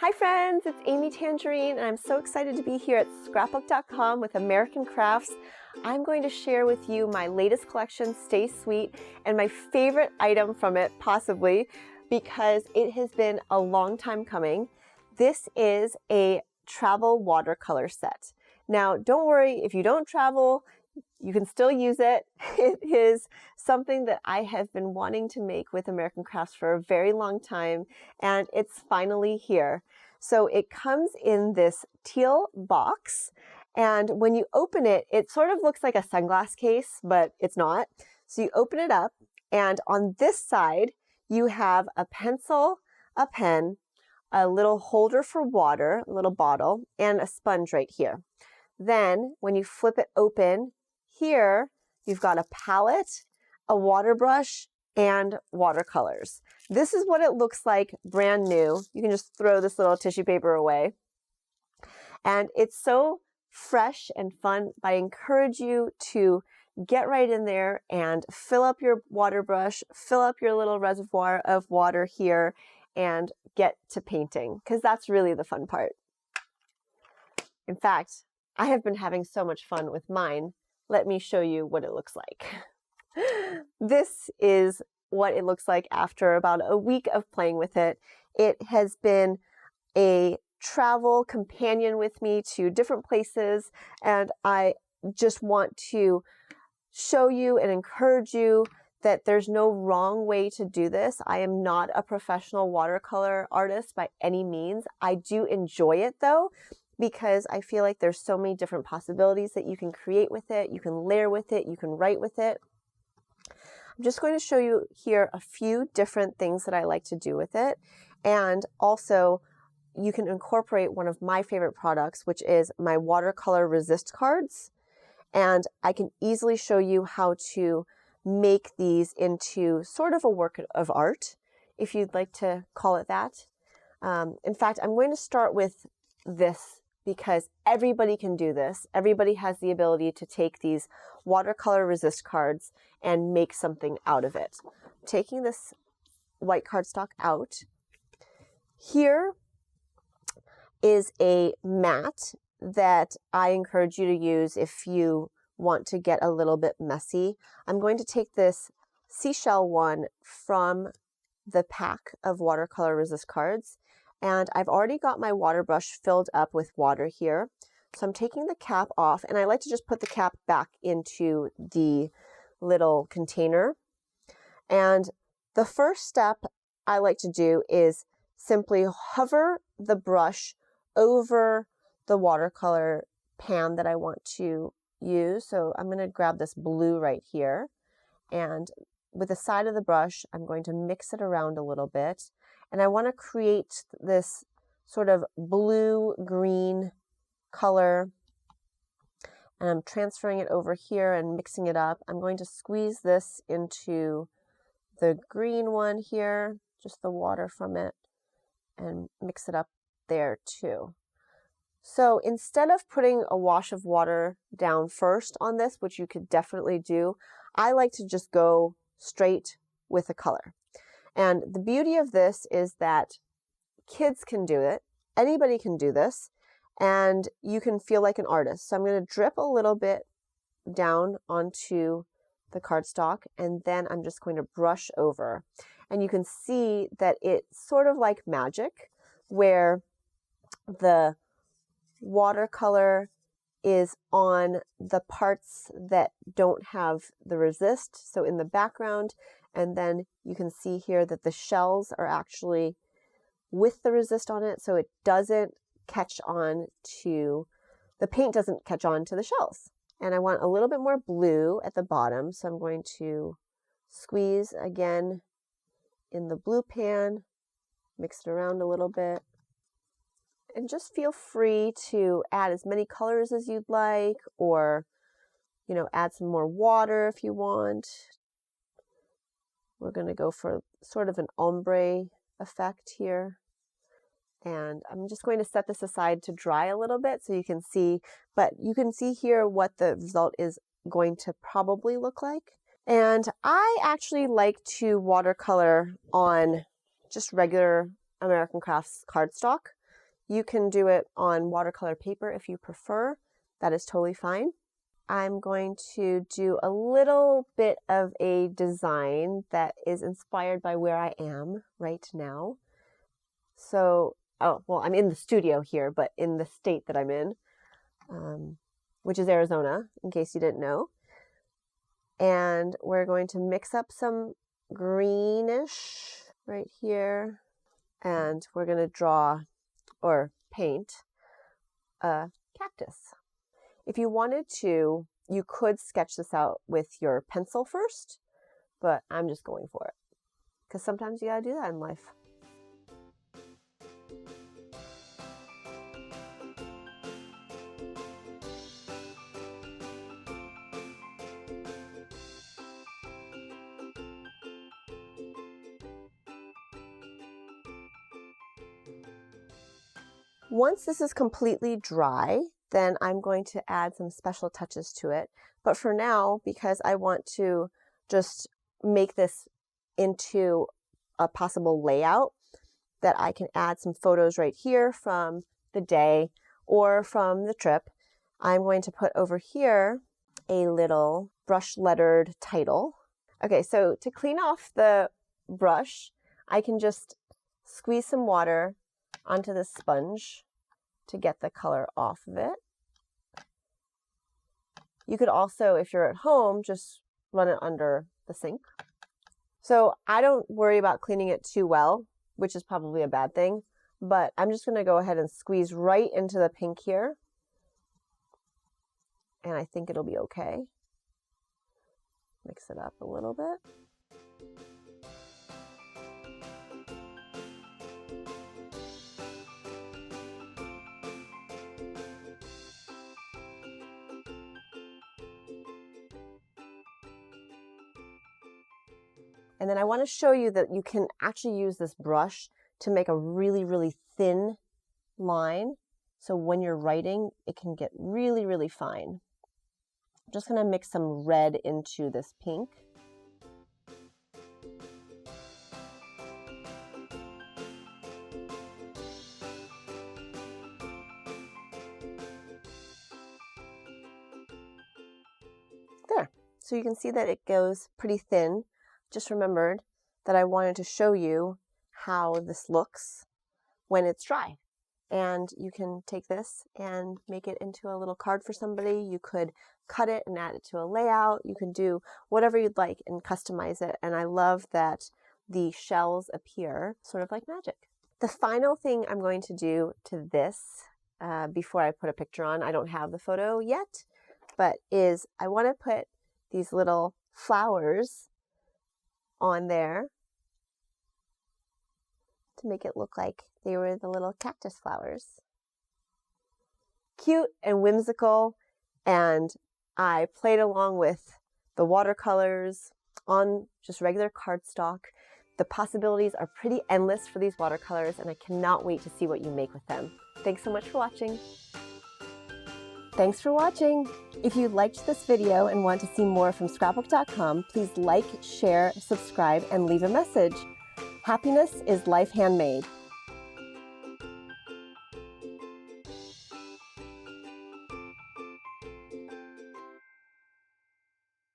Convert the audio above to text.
Hi friends, it's Amy Tangerine and I'm so excited to be here at Scrapbook.com with American Crafts. I'm going to share with you my latest collection, Stay Sweet, and my favorite item from it, possibly, because it has been a long time coming. This is a travel watercolor set. Now, don't worry if you don't travel, you can still use it. It is something that I have been wanting to make with American Crafts for a very long time, and it's finally here. So it comes in this teal box, and when you open it, it sort of looks like a sunglass case, but it's not. So you open it up, and on this side, you have a pencil, a pen, a little holder for water, a little bottle, and a sponge right here. Then when you flip it open, here you've got a palette, a water brush, and watercolors. This is what it looks like brand new. You can just throw this little tissue paper away. And it's so fresh and fun. I encourage you to get right in there and fill up your water brush, fill up your little reservoir of water here, and get to painting, because that's really the fun part. In fact, I have been having so much fun with mine. Let me show you what it looks like. This is what it looks like after about a week of playing with it. It has been a travel companion with me to different places, and I just want to show you and encourage you that there's no wrong way to do this. I am not a professional watercolor artist by any means. I do enjoy it though, because I feel like there's so many different possibilities that you can create with it, you can layer with it, you can write with it. I'm just going to show you here a few different things that I like to do with it. And also, you can incorporate one of my favorite products, which is my watercolor resist cards. And I can easily show you how to make these into sort of a work of art, if you'd like to call it that. In fact, I'm going to start with this, because everybody can do this. Everybody has the ability to take these watercolor resist cards and make something out of it. Taking this white cardstock out, here is a mat that I encourage you to use if you want to get a little bit messy. I'm going to take this seashell one from the pack of watercolor resist cards, and I've already got my water brush filled up with water here. So I'm taking the cap off, and I like to just put the cap back into the little container. And the first step I like to do is simply hover the brush over the watercolor pan that I want to use. So I'm going to grab this blue right here, and with the side of the brush, I'm going to mix it around a little bit. And I want to create this sort of blue-green color. And I'm transferring it over here and mixing it up. I'm going to squeeze this into the green one here, just the water from it, and mix it up there too. So instead of putting a wash of water down first on this, which you could definitely do, I like to just go straight with the color. And the beauty of this is that kids can do it, anybody can do this, and you can feel like an artist. So I'm going to drip a little bit down onto the cardstock, and then I'm just going to brush over. And you can see that it's sort of like magic, where the watercolor is on the parts that don't have the resist, so in the background, and then you can see here that the shells are actually with the resist on it, so it doesn't catch on to, the paint doesn't catch on to the shells. And I want a little bit more blue at the bottom, so I'm going to squeeze again in the blue pan, mix it around a little bit, and just feel free to add as many colors as you'd like, or, you know, add some more water if you want. We're going to go for sort of an ombre effect here. And I'm just going to set this aside to dry a little bit so you can see, but you can see here what the result is going to probably look like. And I actually like to watercolor on just regular American Crafts cardstock. You can do it on watercolor paper if you prefer. That is totally fine. I'm going to do a little bit of a design that is inspired by where I am right now. So, well, I'm in the studio here, but in the state that I'm in, which is Arizona, in case you didn't know. And we're going to mix up some greenish right here, and we're going to draw or paint a cactus. If you wanted to, you could sketch this out with your pencil first, but I'm just going for it because sometimes you gotta do that in life. Once this is completely dry, then I'm going to add some special touches to it. But for now, because I want to just make this into a possible layout, that I can add some photos right here from the day or from the trip, I'm going to put over here a little brush lettered title. Okay, so to clean off the brush, I can just squeeze some water onto the sponge to get the color off of it. You could also, if you're at home, just run it under the sink. So I don't worry about cleaning it too well, which is probably a bad thing, but I'm just going to go ahead and squeeze right into the pink here. And I think it'll be okay. Mix it up a little bit. And then I want to show you that you can actually use this brush to make a really, really thin line. So when you're writing, it can get really, really fine. I'm just going to mix some red into this pink. There. So you can see that it goes pretty thin. Just remembered that I wanted to show you how this looks when it's dry. And you can take this and make it into a little card for somebody. You could cut it and add it to a layout. You can do whatever you'd like and customize it. And I love that the shells appear sort of like magic. The final thing I'm going to do to this before I put a picture on, I don't have the photo yet, but is I want to put these little flowers on there to make it look like they were the little cactus flowers. Cute and whimsical, and I played along with the watercolors on just regular cardstock. The possibilities are pretty endless for these watercolors, and I cannot wait to see what you make with them. Thanks so much for watching. Thanks for watching. If you liked this video and want to see more from Scrapbook.com, please like, share, subscribe, and leave a message. Happiness is life handmade.